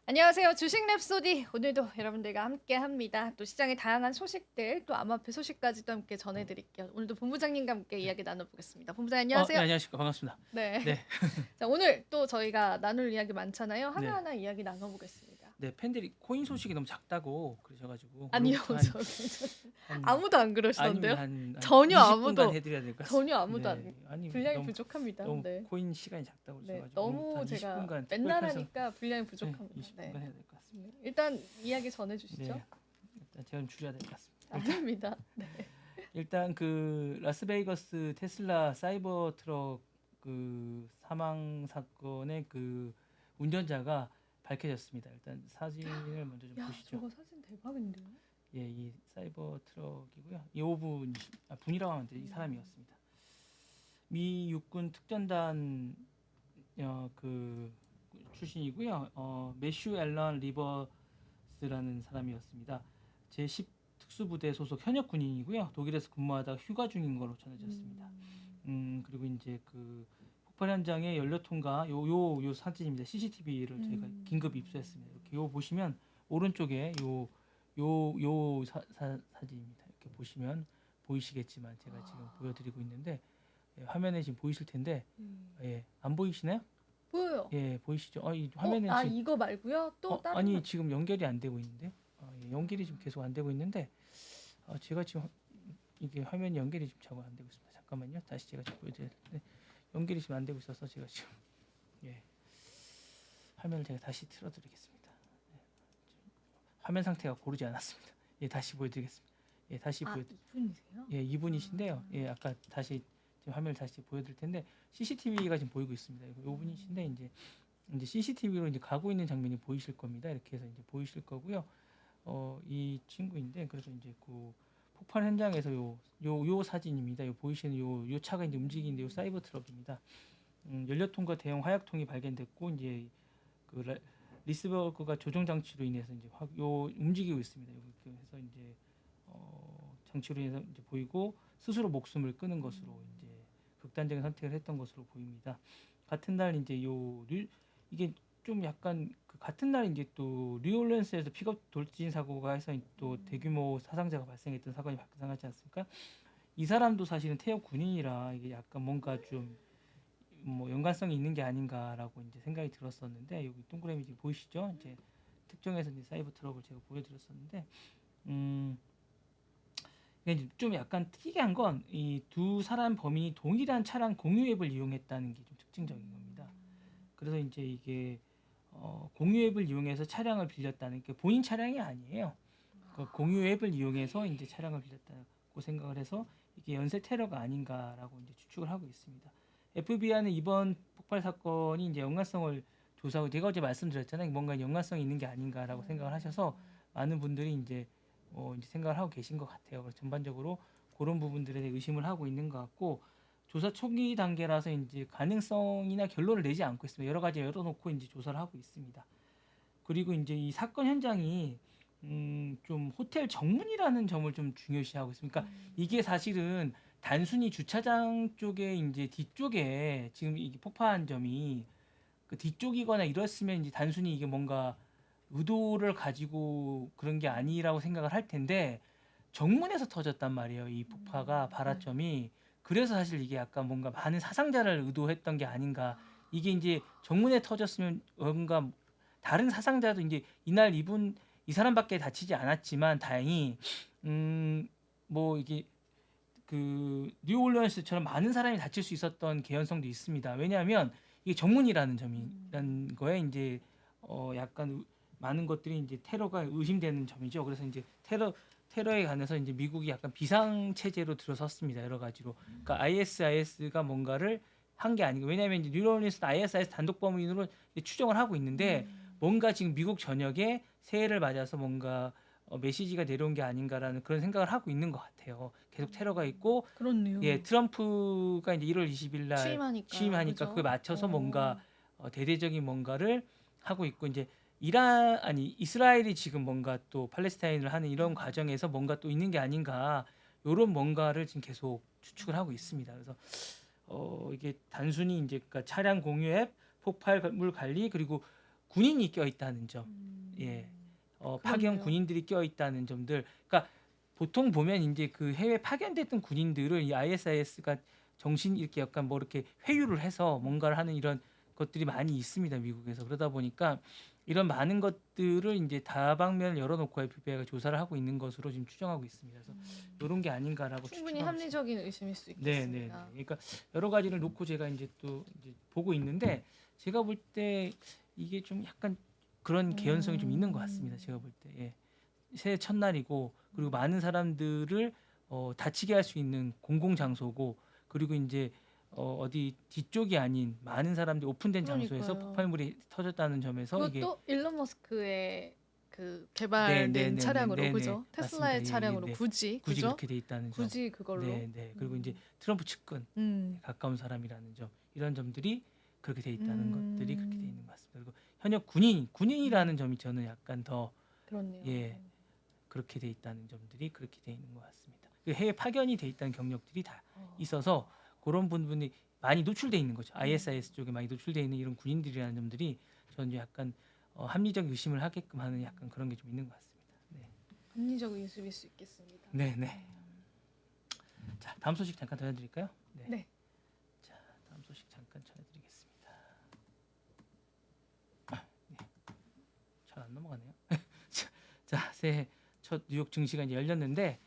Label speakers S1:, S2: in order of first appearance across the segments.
S1: 안녕하세요. 주식 랩소디. 오늘도 여러분들과 함께 합니다. 또 시장의 다양한 소식들, 또 암호화폐 소식까지도 함께 전해드릴게요. 오늘도 본부장님과 함께
S2: 네.
S1: 이야기 나눠보겠습니다. 본부장
S2: 네,
S1: 안녕하세요.
S2: 안녕하십니까. 반갑습니다.
S1: 네.
S2: 네.
S1: 자, 오늘 또 저희가 나눌 이야기 많잖아요.
S2: 네.
S1: 하나하나 이야기 나눠보겠습니다.
S2: 네, 팬들이 코인 소식이 너무 작다고 그러셔 가지고
S1: 아니요,
S2: 그로부터
S1: 저 괜찮아요.
S2: 한
S1: 아무도 안
S2: 아니면
S1: 그러시던데요?
S2: 한
S1: 전혀
S2: 20분간
S1: 아무도,
S2: 해 드려야 될 것
S1: 전혀
S2: 같습니다.
S1: 아무도
S2: 네.
S1: 안,
S2: 아니
S1: 분량이
S2: 너무
S1: 부족합니다.
S2: 너무
S1: 네.
S2: 코인 시간이 작다고 그러셔
S1: 네,
S2: 가지고 오늘부터
S1: 너무
S2: 한
S1: 제가
S2: 20분간 특별
S1: 맨날
S2: 편성
S1: 하니까 분량이
S2: 네,
S1: 부족합니다.
S2: 20분간
S1: 네.
S2: 해야 될 것 같습니다.
S1: 일단 이야기 전해주시죠.
S2: 네. 일단 제가 좀 줄여야 될 것 같습니다.
S1: 아닙니다. 네.
S2: 일단 그 라스베이거스 테슬라 사이버 트럭 그 사망 사건의 그 운전자가 밝혀졌습니다. 일단 사진을 먼저 좀
S1: 야,
S2: 보시죠.
S1: 저거 사진 대박인데요?
S2: 예, 이 사이버 트럭이고요. 분이라고 하면 돼. 이 사람이었습니다. 미 육군 특전단 그 출신이고요. 매슈 앨런 리버스라는 사람이었습니다. 제10 특수부대 소속 현역 군인이고요. 독일에서 근무하다가 휴가 중인 걸로 전해졌습니다. 그리고 이제 그 폭발 현장의 연료통과 요 사진입니다. CCTV를 저희가 긴급 입수했습니다. 이렇게 요 보시면 오른쪽에 사진입니다. 이렇게 보시면 보이시겠지만 제가 지금 보여드리고 있는데 화면에 지금 보이실 텐데 안 보이시나요?
S1: 보여요.
S2: 예, 보이시죠? 이 화면에
S1: 아,
S2: 지금
S1: 이거 말고요? 또 다른
S2: 아니
S1: 거.
S2: 지금 연결이 안 되고 있는데 연결이 지금 계속 안 되고 있는데 제가 지금 이게 화면 연결이 지금 자꾸 안 되고 있습니다. 잠깐만요. 다시 제가 좀 보여드릴 텐데 연결이 지금 안 되고 있어서 제가 지금 화면을 제가 다시 틀어드리겠습니다. 화면 상태가 고르지 않았습니다. 다시 보여드리겠습니다. 다시
S1: 이분이세요?
S2: 2분이신데요. 아까 다시 지금 화면을 다시 보여드릴 텐데 CCTV가 지금 보이고 있습니다. 요 분이신데 이제 CCTV로 이제 가고 있는 장면이 보이실 겁니다. 이렇게 해서 이제 보이실 거고요. 이 친구인데 그래서 이제 그 폭발 현장에서 요 사진입니다. 요 보이시는 요 차가 이제 움직이는데 요 사이버 트럭입니다. 연료통과 대형 화약통이 발견됐고 이제 그 리스버그가 조정 장치로 인해서 이제 움직이고 있습니다. 이렇게 해서 이제 장치로 인해서 이제 보이고 스스로 목숨을 끊은 것으로 이제 극단적인 선택을 했던 것으로 보입니다. 같은 날 이제 이게 좀 약간 그 같은 날 이제 또 뉴올리언스에서 픽업 돌진 사고가 해서 또 대규모 사상자가 발생했던 사건이 발생하지 않습니까? 이 사람도 사실은 퇴역 군인이라 이게 약간 뭔가 좀 뭐 연관성이 있는 게 아닌가라고 이제 생각이 들었었는데 여기 동그라미 지금 보이시죠? 이제 특정해서 이제 사이버 트럭을 제가 보여드렸었는데 이게 좀 약간 특이한 건 이 두 사람 범인이 동일한 차량 공유 앱을 이용했다는 게 좀 특징적인 겁니다. 그래서 이제 이게 공유 앱을 이용해서 차량을 빌렸다는 게 본인 차량이 아니에요. 그 공유 앱을 이용해서 이제 차량을 빌렸다고 생각을 해서 이게 연쇄 테러가 아닌가라고 이제 추측을 하고 있습니다. FBI는 이번 폭발 사건이 이제 연관성을 조사하고 제가 어제 말씀드렸잖아요. 뭔가 연관성이 있는 게 아닌가라고 생각을 하셔서 많은 분들이 이제 생각을 하고 계신 것 같아요. 그래서 전반적으로 그런 부분들에 대해 의심을 하고 있는 것 같고 조사 초기 단계라서 이제 가능성이나 결론을 내지 않고 있습니다. 여러 가지 열어놓고 이제 조사를 하고 있습니다. 그리고 이제 이 사건 현장이 좀 호텔 정문이라는 점을 좀 중요시하고 있습니다. 그러니까 이게 사실은 단순히 주차장 쪽에 이제 뒤쪽에 지금 이게 폭파한 점이 그 뒤쪽이거나 이랬으면 이제 단순히 이게 뭔가 의도를 가지고 그런 게 아니라고 생각을 할 텐데 정문에서 터졌단 말이에요. 이 폭파가 발화점이. 그래서 사실 이게 약간 뭔가 많은 사상자를 의도했던 게 아닌가. 이게 이제 정문에 터졌으면 뭔가 다른 사상자도 이제 이날 이 사람밖에 다치지 않았지만 다행히 뭐 이게 그 뉴올리언스처럼 많은 사람이 다칠 수 있었던 개연성도 있습니다. 왜냐하면 이게 정문이라는 점이라는 거에 이제 약간 많은 것들이 이제 테러가 의심되는 점이죠. 그래서 이제 테러에 관해서 이제 미국이 약간 비상 체제로 들어섰습니다. 여러 가지로. 그러니까 ISIS가 뭔가를 한 게 아니고 왜냐하면 이제 뉴올리언스는 ISIS 단독 범인으로 추정을 하고 있는데 뭔가 지금 미국 전역에 새해를 맞아서 뭔가 메시지가 내려온 게 아닌가라는 그런 생각을 하고 있는 것 같아요. 계속 테러가 있고
S1: 그렇네요.
S2: 트럼프가 이제 1월 20일 날 취임하니까 그에
S1: 그죠?
S2: 맞춰서 뭔가 대대적인 뭔가를 하고 있고 이제 이스라엘이 지금 뭔가 또 팔레스타인을 하는 이런 과정에서 뭔가 또 있는 게 아닌가 요런 뭔가를 지금 계속 추측을 하고 있습니다. 그래서 이게 단순히 이제 그러니까 차량 공유 앱, 폭발물 관리 그리고 군인이 껴 있다는 점, 예, 파견
S1: 그렇네요.
S2: 군인들이 껴 있다는 점들. 그러니까 보통 보면 이제 그 해외 파견됐던 군인들을 이 ISIS가 정신 이렇게 약간 뭐 이렇게 회유를 해서 뭔가를 하는 이런 것들이 많이 있습니다, 미국에서. 그러다 보니까 이런 많은 것들을 이제 다방면을 열어놓고 FBI가 조사를 하고 있는 것으로 지금 추정하고 있습니다. 그래서 이런 게 아닌가라고
S1: 충분히
S2: 추측하고 있습니다.
S1: 합리적인 의심일 수
S2: 네, 네, 네.
S1: 있겠습니다.
S2: 그러니까 여러 가지를 놓고 제가 이제 또 이제 보고 있는데 제가 볼 때 이게 좀 약간 그런 개연성이 좀 있는 것 같습니다. 제가 볼 때. 예. 새해 첫날이고 그리고 많은 사람들을 다치게 할 수 있는 공공 장소고 그리고 이제 어디 뒤쪽이 아닌 많은 사람들이 오픈된 장소에서
S1: 그러니까요.
S2: 폭발물이 터졌다는 점에서 이게
S1: 그것도 일론 머스크의 그
S2: 네, 네,
S1: 개발된
S2: 네, 네,
S1: 차량으로
S2: 네, 네,
S1: 그죠?
S2: 맞습니다.
S1: 테슬라의
S2: 예, 예,
S1: 차량으로
S2: 네.
S1: 굳이
S2: 굳이
S1: 그죠?
S2: 그렇게 돼 있다는 점.
S1: 굳이 그걸로.
S2: 네, 네. 그리고 이제 트럼프 측근 가까운 사람이라는 점 이런 점들이 그렇게 돼 있다는 것들이 그렇게 돼 있는 것 같습니다. 그리고 현역 군인이라는 점이 저는 약간 더
S1: 그렇네요.
S2: 예, 그렇게 돼 있다는 점들이 그렇게 돼 있는 것 같습니다. 그 해외 파견이 돼 있다는 경력들이 다 있어서 그런 부분이 많이 노출돼 있는 거죠. ISIS 쪽에 많이 노출돼 있는 이런 군인들이라는 점들이 저는 약간 합리적 의심을 하게끔 하는 약간 그런 게 좀 있는 것 같습니다. 네,
S1: 합리적 의심일 수 있겠습니다.
S2: 네, 네. 자, 다음 소식 잠깐 전해드릴까요? 네.
S1: 네.
S2: 자, 다음 소식 잠깐 전해드리겠습니다. 네. 잘 안 넘어가네요. 자, 새해 첫 뉴욕 증시가 이제 열렸는데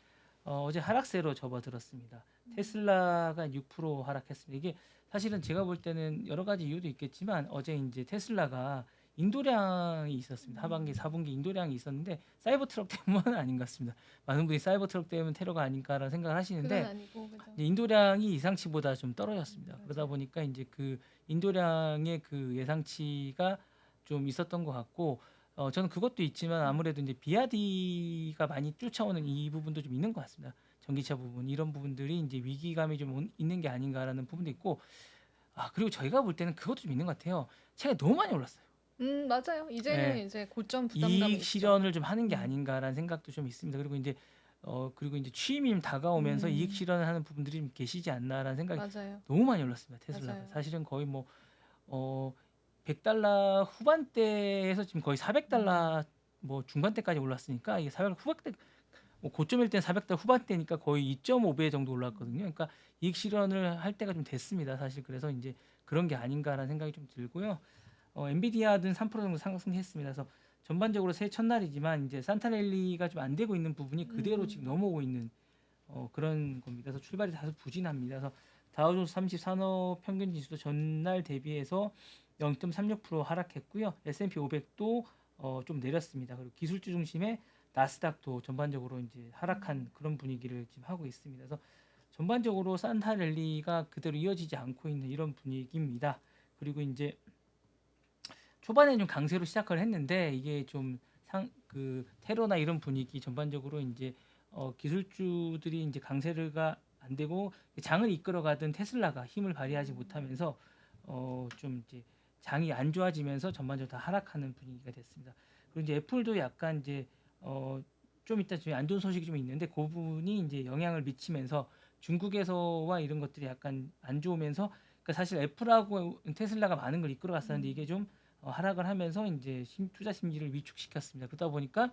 S2: 어제 하락세로 접어들었습니다. 테슬라가 6% 하락했습니다. 이게 사실은 제가 볼 때는 여러 가지 이유도 있겠지만 어제 이제 테슬라가 인도량이 있었습니다. 하반기, 4분기 인도량이 있었는데 사이버 트럭 때문은 아닌 것 같습니다. 많은 분이 사이버 트럭 때문에 테러가 아닌가라는 생각을
S1: 그건
S2: 하시는데
S1: 아니고 그죠?
S2: 이제 인도량이 예상치보다 좀 떨어졌습니다. 그러다
S1: 맞아요.
S2: 보니까 이제 그 인도량의 그 예상치가 좀 있었던 것 같고 저는 그것도 있지만 아무래도 이제 비아디가 많이 쫓아오는 이 부분도 좀 있는 것 같습니다. 전기차 부분 이런 부분들이 이제 위기감이 좀 있는 게 아닌가라는 부분도 있고 그리고 저희가 볼 때는 그것도 좀 있는 것 같아요. 차가 너무 많이 올랐어요.
S1: 맞아요. 이제는
S2: 예,
S1: 이제 고점 부담감이
S2: 이익
S1: 있죠.
S2: 실현을 좀 하는 게
S1: 음.
S2: 아닌가라는 생각도 좀 있습니다. 그리고 이제 취임이 다가오면서 이익 실현을 하는 부분들이 좀 계시지 않나라는 생각이
S1: 맞아요.
S2: 너무 많이 올랐습니다. 테슬라가
S1: 맞아요.
S2: 사실은 거의 뭐 $100 후반대에서 지금 거의 $400 뭐 중반대까지 올랐으니까 이게 400 후반대 뭐 고점일 때는 $400 후반대니까 거의 2.5배 정도 올랐거든요. 그러니까 이익 실현을 할 때가 좀 됐습니다. 사실 그래서 이제 그런 게 아닌가라는 생각이 좀 들고요. 엔비디아는 3% 정도 상승했습니다. 그래서 전반적으로 새해 첫날이지만 이제 산타랠리가 좀 안 되고 있는 부분이 그대로 지금 넘어오고 있는 그런 겁니다. 그래서 출발이 다소 부진합니다. 그래서 다우존스 30 산업 평균 지수도 전날 대비해서 0.36% 하락했고요. S&P 500도 좀 내렸습니다. 그리고 기술주 중심의 나스닥도 전반적으로 이제 하락한 그런 분위기를 지금 하고 있습니다. 그래서 전반적으로 산타랠리가 그대로 이어지지 않고 있는 이런 분위기입니다. 그리고 이제 초반에 좀 강세로 시작을 했는데 이게 좀 그 테러나 이런 분위기 전반적으로 이제 기술주들이 이제 강세가 안 되고 장을 이끌어가던 테슬라가 힘을 발휘하지 못하면서 좀 이제 장이 안 좋아지면서 전반적으로 다 하락하는 분위기가 됐습니다. 그리고 이제 애플도 약간 이제 좀 이따 좀 안 좋은 소식이 좀 있는데 그 부분이 이제 영향을 미치면서 중국에서와 이런 것들이 약간 안 좋으면서 그러니까 사실 애플하고 테슬라가 많은 걸 이끌어갔었는데 이게 좀 하락을 하면서 이제 투자 심리를 위축시켰습니다. 그러다 보니까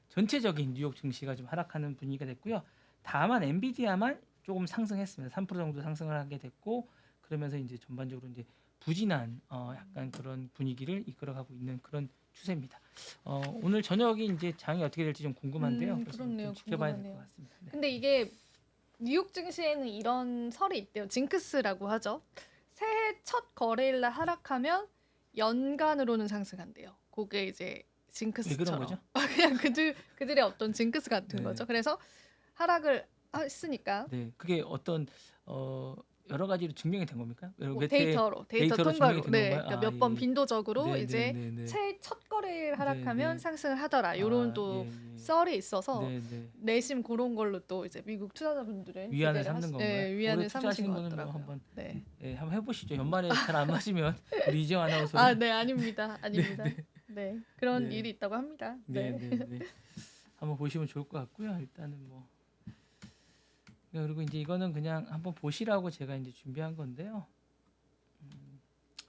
S2: 전체적인 뉴욕 증시가 좀 하락하는 분위기가 됐고요. 다만 엔비디아만 조금 상승했습니다. 3% 정도 상승을 하게 됐고 그러면서 이제 전반적으로 이제 부진한 약간 그런 분위기를 이끌어가고 있는 그런 추세입니다. 오늘 저녁이 이제 장이 어떻게 될지 좀 궁금한데요. 그래서 좀
S1: 그렇네요.
S2: 지켜봐야 될 것
S1: 궁금하네요.
S2: 같습니다. 네.
S1: 근데 이게 뉴욕 증시에는 이런 설이 있대요. 징크스라고 하죠. 새해 첫 거래일날 하락하면 연간으로는 상승한대요. 그게 이제
S2: 왜 그런
S1: 징크스처럼.
S2: 거죠?
S1: 그냥 그들의 어떤 징크스 같은
S2: 네.
S1: 거죠. 그래서 하락을 했으니까
S2: 네, 그게 어떤 여러 가지로 증명이 된 겁니까?
S1: 뭐
S2: 몇 회
S1: 데이터
S2: 데이터로 증명이
S1: 통과로
S2: 된
S1: 네,
S2: 건가요?
S1: 그러니까 몇 번
S2: 예.
S1: 빈도적으로
S2: 네, 네,
S1: 이제
S2: 네, 네.
S1: 새해 첫 거래일
S2: 네,
S1: 하락하면
S2: 네.
S1: 상승을 하더라. 요런 또
S2: 예, 예.
S1: 썰이 있어서
S2: 네, 네.
S1: 내심 그런 걸로 또 이제 미국 투자자분들은
S2: 위안을
S1: 기대를
S2: 삼는 건가요?
S1: 네,
S2: 올해
S1: 위안을 삼으신
S2: 투자하시는
S1: 것
S2: 분은 뭐
S1: 같더라고요.
S2: 한번
S1: 네.
S2: 한번 해보시죠. 연말에 잘 안 맞으면 우리 이정 아나운서는
S1: 네, 아닙니다. 아닙니다. 네, 그런
S2: 네.
S1: 일이 있다고 합니다.
S2: 네,
S1: 네.
S2: 네, 네. 한번 보시면 좋을 것 같고요. 일단은 뭐 그리고 이제 이거는 그냥 한번 보시라고 제가 이제 준비한 건데요.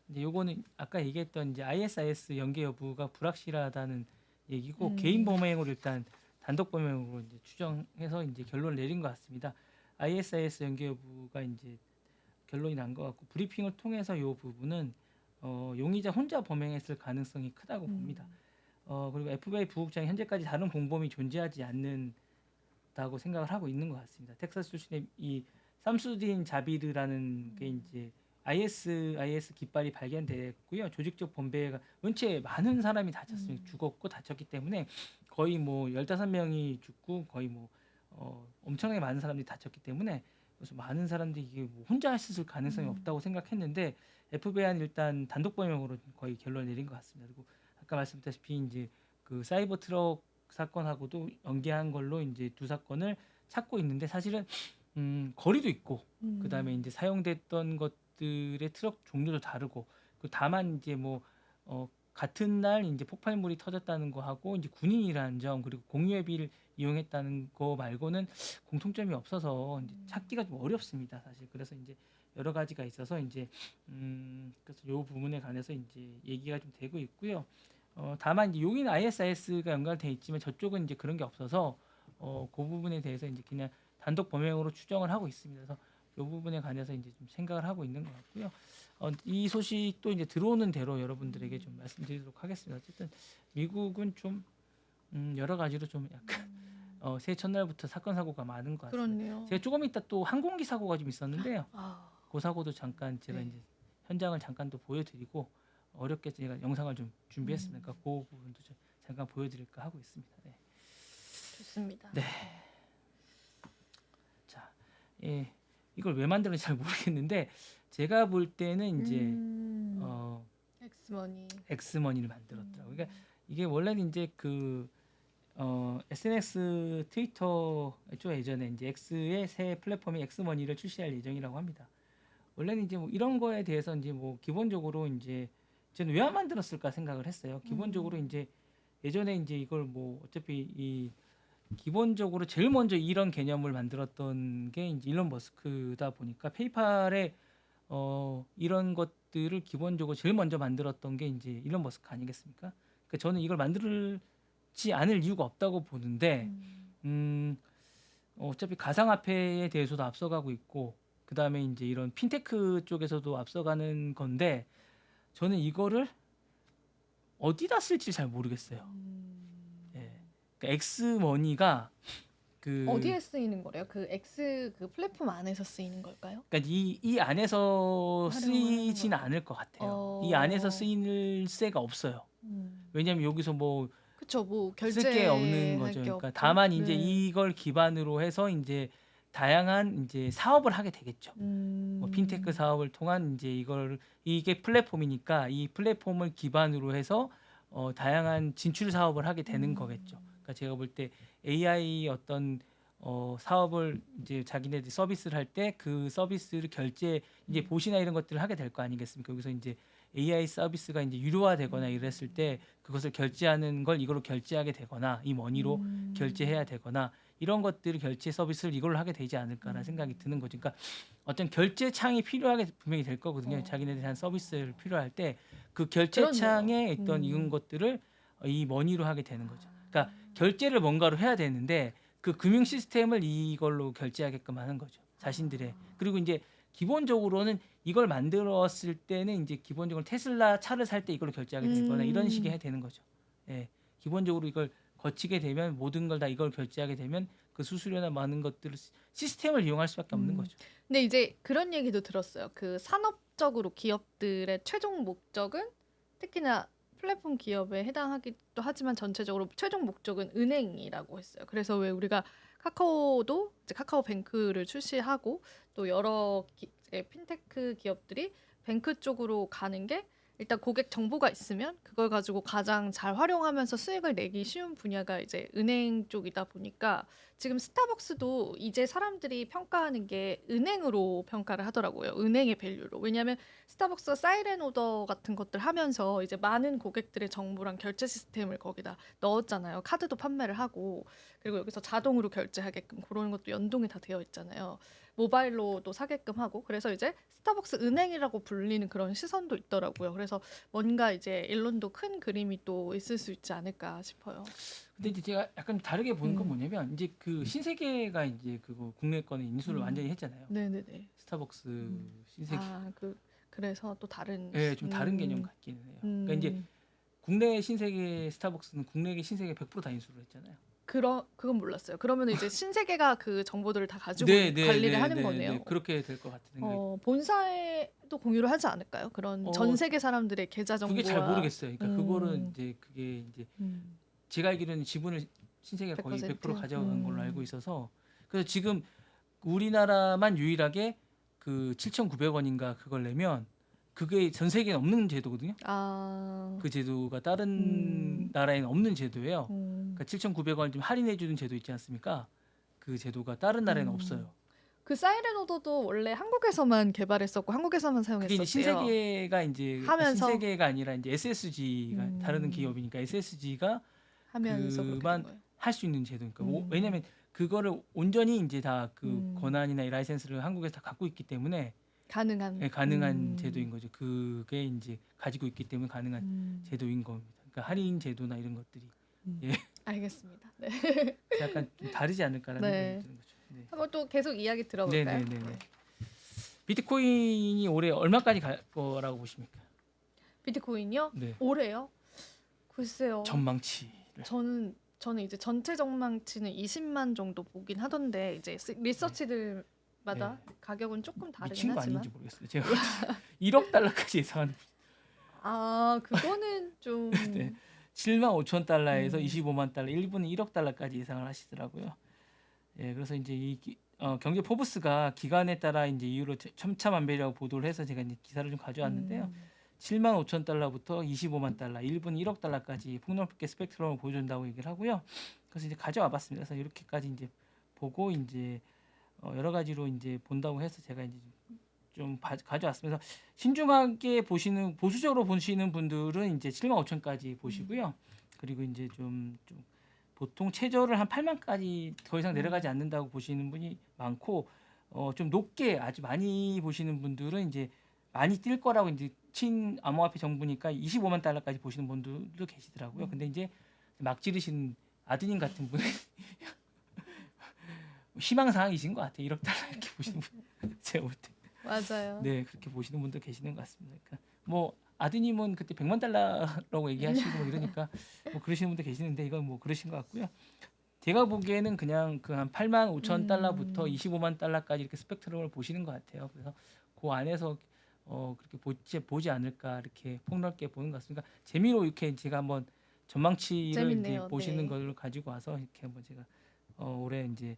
S2: 이제 요거는 아까 얘기했던 이제 ISIS 연계 여부가 불확실하다는 얘기고 개인
S1: 음.
S2: 범행으로 일단 단독 범행으로 이제 추정해서 이제 결론을 내린 것 같습니다. ISIS 연계 여부가 이제 결론이 난 것 같고 브리핑을 통해서 이 부분은 용의자 혼자 범행했을 가능성이 크다고 봅니다. 그리고 FBI 부국장이 현재까지 다른 공범이 존재하지 않는다고 생각을 하고 있는 것 같습니다. 텍사스 출신의 이 삼수딘 자비르라는 게 이제 IS 깃발이 발견됐고요. 조직적 범죄가 은채 많은 사람이 다쳤어요. 죽었고 다쳤기 때문에 거의 뭐 15명이 죽고 거의 뭐 엄청나게 많은 사람들이 다쳤기 때문에 그래서 많은 사람들이 이게 뭐 혼자 했을 가능성이 없다고 생각했는데 FBI는 일단 단독 범행으로 거의 결론을 내린 것 같습니다. 그리고 아까 말씀드렸다시피 이제 그 사이버 트럭 사건하고도 연계한 걸로 이제 두 사건을 찾고 있는데 사실은 거리도 있고 그다음에 이제 사용됐던 것들의 트럭 종류도 다르고 다만 이제 뭐 같은 날 이제 폭발물이 터졌다는 거 하고 이제 군인이라는 점 그리고 공유 앱을 이용했다는 거 말고는 공통점이 없어서 이제 찾기가 좀 어렵습니다 사실. 그래서 이제 여러 가지가 있어서 이제 그래서 요 부분에 관해서 이제 얘기가 좀 되고 있고요. 다만 이제 여기는 ISIS가 연관돼 있지만 저쪽은 이제 그런 게 없어서 그 부분에 대해서 이제 그냥 단독 범행으로 추정을 하고 있습니다. 그래서 이 부분에 관해서 이제 좀 생각을 하고 있는 것 같고요. 이 소식도 이제 들어오는 대로 여러분들에게 좀 말씀드리도록 하겠습니다. 어쨌든 미국은 좀 여러 가지로 좀 약간 새해 첫날부터 사건 사고가 많은 것 같습니다.
S1: 그렇네요.
S2: 제가 조금 이따 또 항공기 사고가 좀 있었는데요.
S1: 아,
S2: 그 사고도 잠깐 제가
S1: 네.
S2: 이제 현장을 잠깐 또 보여드리고 어렵게 제가 영상을 좀 준비했습니다. 그러니까 그 부분도 좀 잠깐 보여드릴까 하고 있습니다. 네.
S1: 좋습니다.
S2: 네. 자, 예, 이걸 왜 만들었는지 잘 모르겠는데 제가 볼 때는 이제
S1: 엑스머니.
S2: 엑스머니를 만들었더라고요. 그러니까 이게 원래는 이제 그 SNS 트위터죠. 예전에 이제 X의 새 플랫폼이 엑스머니를 출시할 예정이라고 합니다. 원래는 이제 뭐 이런 거에 대해서 이제 뭐 기본적으로 이제 저는 왜 안 만들었을까 생각을 했어요. 기본적으로 이제 예전에 이제 이걸 뭐 어차피 이 기본적으로 제일 먼저 이런 개념을 만들었던 게 이제 일론 머스크다 보니까 페이팔에 이런 것들을 기본적으로 제일 먼저 만들었던 게 이제 일론 머스크 아니겠습니까? 그러니까 저는 이걸 만들지 않을 이유가 없다고 보는데 어차피 가상화폐에 대해서도 앞서가고 있고 그 다음에 이제 이런 핀테크 쪽에서도 앞서가는 건데 저는 이거를 어디다 쓸지 잘 모르겠어요. 예. 그러니까 엑스머니가 그
S1: 어디에 쓰이는 거래요? 그 X 그 플랫폼 안에서 쓰이는 걸까요?
S2: 그러니까 이 안에서
S1: 활용을
S2: 쓰이지는
S1: 하는
S2: 않을 것 같아요.
S1: 어.
S2: 이 안에서 쓰일 새가 없어요. 왜냐하면 여기서 뭐
S1: 그쵸, 뭐
S2: 쓸 게 없는
S1: 결제할
S2: 거죠.
S1: 게
S2: 그러니까
S1: 없죠.
S2: 다만 이제
S1: 네.
S2: 이걸 기반으로 해서 이제 다양한 이제 사업을 하게 되겠죠. 뭐 핀테크 사업을 통한 이제 이게 플랫폼이니까 이 플랫폼을 기반으로 해서 다양한 진출 사업을 하게 되는 거겠죠. 그러니까 제가 볼 때 AI 어떤 사업을 이제 자기네들 서비스를 할 때 그 서비스를 결제 이제 보시나 이런 것들을 하게 될 거 아니겠습니까? 여기서 이제 AI 서비스가 이제 유료화되거나 이랬을 때 그것을 결제하는 걸 이걸로 결제하게 되거나 이 머니로 결제해야 되거나 이런 것들을 결제 서비스를 이걸로 하게 되지 않을까라는 생각이 드는 거죠. 그러니까 어떤 결제 창이 필요하게 분명히 될 거거든요. 자기네들이 한 서비스를 필요할 때 그 결제
S1: 그렇네요.
S2: 창에 있던 이런 것들을 이 머니로 하게 되는 거죠. 그러니까 결제를 뭔가로 해야 되는데 그 금융 시스템을 이걸로 결제하게끔 하는 거죠. 자신들의. 그리고 이제 기본적으로는 이걸 만들었을 때는 이제 기본적으로 테슬라 차를 살 때 이걸로 결제하게 되거나 이런 식이 해야 되는 거죠. 예. 기본적으로 이걸 거치게 되면 모든 걸 다 이걸 결제하게 되면 그 수수료나 많은 것들을 시스템을 이용할 수밖에 없는 거죠.
S1: 근데 이제 그런 얘기도 들었어요. 그 산업적으로 기업들의 최종 목적은 특히나 플랫폼 기업에 해당하기도 하지만 전체적으로 최종 목적은 은행이라고 했어요. 그래서 왜 우리가 카카오도 이제 카카오뱅크를 출시하고 또 여러 이제 핀테크 기업들이 뱅크 쪽으로 가는 게 일단 고객 정보가 있으면 그걸 가지고 가장 잘 활용하면서 수익을 내기 쉬운 분야가 이제 은행 쪽이다 보니까 지금 스타벅스도 이제 사람들이 평가하는 게 은행으로 평가를 하더라고요. 은행의 밸류로. 왜냐하면 스타벅스가 사이렌 오더 같은 것들 하면서 이제 많은 고객들의 정보랑 결제 시스템을 거기다 넣었잖아요. 카드도 판매를 하고 그리고 여기서 자동으로 결제하게끔 그런 것도 연동이 다 되어 있잖아요. 모바일로도 사게끔 하고 그래서 이제 스타벅스 은행이라고 불리는 그런 시선도 있더라고요. 그래서 뭔가 이제 일론도 큰 그림이 또 있을 수 있지 않을까 싶어요.
S2: 근데 이제 제가 약간 다르게 보는 건
S1: 음,
S2: 뭐냐면 이제 그 신세계가 이제 그거 국내권에 인수를 완전히
S1: 음,
S2: 했잖아요.
S1: 네네네.
S2: 스타벅스 신세계.
S1: 아, 그래서 또 다른,
S2: 예, 좀 다른 개념 같기는 해요. 그러니까 이제
S1: 음,
S2: 국내 신세계 스타벅스는 국내계 신세계 100%다 인수를 했잖아요.
S1: 그건 몰랐어요. 그러면 이제 신세계가 그 정보들을 다 가지고
S2: 네, 네,
S1: 관리를
S2: 네,
S1: 하는
S2: 네, 네.
S1: 거네요.
S2: 그렇게 될 것 같은 생각이.
S1: 본사에도 공유를 하지 않을까요? 그런 전
S2: 어,
S1: 세계 사람들의 계좌
S2: 그게 잘
S1: 정보와,
S2: 모르겠어요. 그러니까 그거는 이제 그게 이제
S1: 음,
S2: 제가 알기로는 지분을 신세계가 거의 100%
S1: 100%?
S2: 가져간 걸로 알고 있어서 그래서 지금 우리나라만 유일하게 그 7,900원인가 그걸 내면 그게 전 세계에 없는 제도거든요.
S1: 아,
S2: 그 제도가 다른
S1: 음,
S2: 나라에는 없는 제도예요.
S1: 음,
S2: 그러니까 7,900원 좀 할인해 주는 제도 있지 않습니까? 그 제도가 다른 나라에는 없어요.
S1: 그 사이렌 오더도 원래 한국에서만 개발했었고 한국에서만
S2: 그게 이제
S1: 사용했었대요.
S2: 신세계가 이제
S1: 하면서
S2: 신세계가 아니라 이제 SSG가 다른
S1: 음,
S2: 기업이니까 SSG가
S1: 하면서 그렇게 된
S2: 그만
S1: 거예요.
S2: 할 수 있는 제도니까
S1: 음,
S2: 왜냐면 그거를 온전히 이제 다 그
S1: 음,
S2: 권한이나 이 라이센스를 한국에서 다 갖고 있기 때문에
S1: 가능한.
S2: 예, 가능한 제도인 거죠. 그게 이제 가지고 있기 때문에 가능한
S1: 음,
S2: 제도인 겁니다. 그러니까 할인 제도나 이런 것들이 예,
S1: 알겠습니다. 네.
S2: 그래서 약간 좀 다르지 않을까라는 생각이
S1: 네.
S2: 드는 거죠. 네,
S1: 한번 또 계속 이야기
S2: 네,
S1: 들어볼까요?
S2: 네, 네, 네.
S1: 네.
S2: 비트코인이 올해 얼마까지 갈 거라고 보십니까?
S1: 비트코인이요?
S2: 네,
S1: 올해요? 글쎄요.
S2: 전망치를.
S1: 저는 이제 전체 전망치는 20만 정도 보긴 하던데 이제
S2: 네, 네.
S1: 리서치들마다 가격은 조금 다르긴
S2: 미친 거
S1: 하지만
S2: 아닌지 모르겠어요. 제가 1억 달러까지 예상하는
S1: 아 그거는
S2: 네.
S1: 좀
S2: 7만 5천 달러에서
S1: 음,
S2: 25만 달러, 일부는 1억 달러까지 예상을 하시더라고요. 예, 그래서 이제 경제 포브스가 기간에 따라 이제 이유로 천차만별이라고 보도를 해서 제가 이제 기사를 좀 가져왔는데요.
S1: 음,
S2: 7만 5천 달러부터 25만 달러, 일부는 1억 달러까지 폭넓게 스펙트럼을 보여준다고 얘기를 하고요. 그래서 이제 가져와봤습니다. 그래서 이렇게까지 이제 보고 이제 여러 가지로 이제 본다고 해서 제가 이제 좀 가져왔습니다. 신중하게 보시는 보수적으로 보시는 분들은 이제 7만 5천까지
S1: 음,
S2: 보시고요. 그리고 이제 좀 보통 최저를 한 8만까지 더 이상 내려가지
S1: 음,
S2: 않는다고 보시는 분이 많고 좀 높게 아주 많이 보시는 분들은 이제 많이 뛸 거라고 이제 친암호화폐 정부니까 25만 달러까지 보시는 분들도 계시더라고요. 근데
S1: 음.
S2: 이제 막 지르신 아드님 같은 분은 희망사항이신 것 같아요. 1억 달러 이렇게 보시는 분 제가 볼 때.
S1: 맞아요.
S2: 네, 그렇게 보시는 분도 계시는 것 같습니다. 그러니까 뭐 아드님은 그때 100만 달러라고 얘기하시고 뭐 이러니까 뭐 그러시는 분도 계시는데 이건 뭐 그러신 것 같고요. 제가 보기에는 그냥 그 한 8만 5천 달러부터
S1: 음,
S2: 25만 달러까지 이렇게 스펙트럼을 보시는 것 같아요. 그래서 그 안에서 그렇게 보지 않을까 이렇게 폭넓게 보는 것 같습니다. 재미로 이렇게 제가 한번 전망치를 이제
S1: 재밌네요.
S2: 보시는
S1: 네.
S2: 걸 가지고 와서 이렇게 한번 제가 올해 이제